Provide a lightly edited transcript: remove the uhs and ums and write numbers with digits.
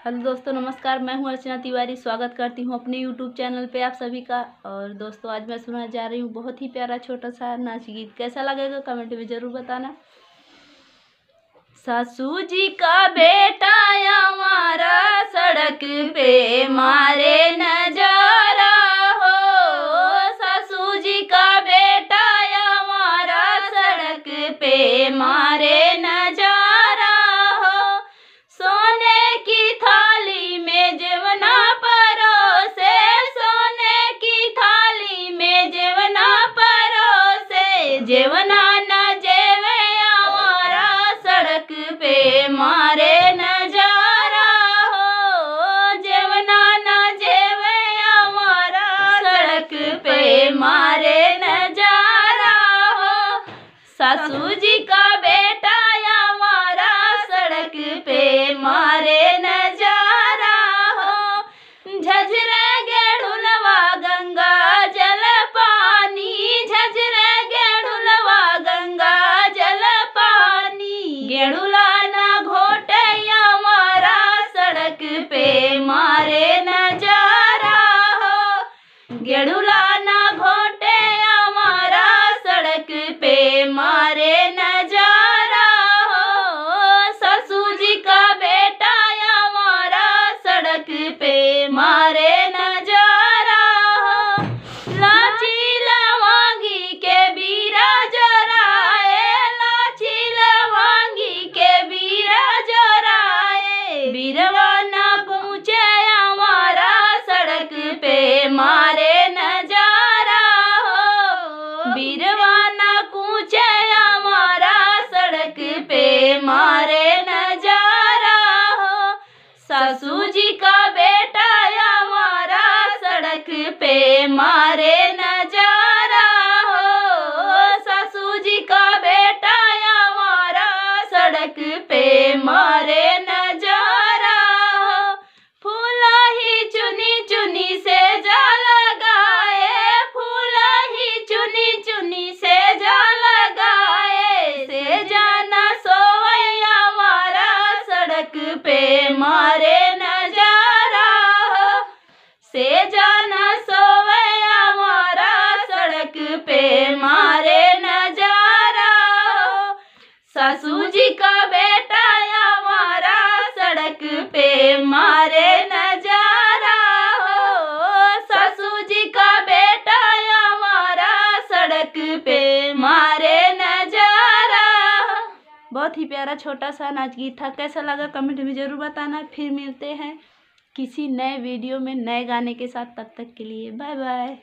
Hello दोस्तों, नमस्कार। मैं हूं अर्चना तिवारी। स्वागत करती हूं अपने यूट्यूब चैनल पे आप सभी का। और दोस्तों, आज मैं सुनाने जा रही हूं बहुत ही प्यारा छोटा सा नाच गीत। कैसा लगेगा कमेंट में ज़रूर बताना। सासू जी का बेटा हमारा सड़क पे मारे नजारा हो। सासू जी का बेटा हमारा सड़क पे मारे नजारा हो। सोने की थाली में जेवना परोसे, सोने की थाली में जेवना परोसे, जेवना न जेवे हमारा सड़क पे मारे नजारा हो। जेवना न जेवे हमारा सड़क पे मारे नजारा हो। सासू जी का बेटा हमारा सड़क पे मारे नजारा हो। झझरे गेढ़ुलवा गंगा जल पानी, झझरे गेढ़ुलवा गंगा जल पानी, गेढ़ुला ना घोटे हमारा सड़क पे मारे नजारा हो। गेढ़ुला ना घोटे हमारा सड़क पे मारे नजारा हो। सासू जी का बेटा हमारा सड़क पे मारे नजारा हो। लाची लवांगी के बीरा जराए, लाची लवांगी के बीरा जराए, बीरवा ना पहुँचे हमारा सड़क पे मारे नजारा हो। बीरवा ना कूचे हमारा सड़क पे मारे नजारा हो। सासू जी का बेटा हमारा सड़क पे मारे नजारा हो। सासू जी का बेटा हमारा सड़क पे मारे नजारा हो। फूला ही चुनी चुनी से जा लगाए, फूला ही चुनी चुनी से जा लगाए, से जाना सोवई हमारा सड़क पे मारे नजारा हो। से जाना सोवई हमारा सड़क पे मारे नजारा हो। सासू जी का बेटा हमारा सड़क पे मारे नजारा हो। सासू जी का बेटा हमारा सड़क पे मारे नजारा। बहुत ही प्यारा छोटा सा नाच गीत था। कैसा लगा कमेंट में ज़रूर बताना। फिर मिलते हैं किसी नए वीडियो में नए गाने के साथ। तब तक के लिए बाय बाय।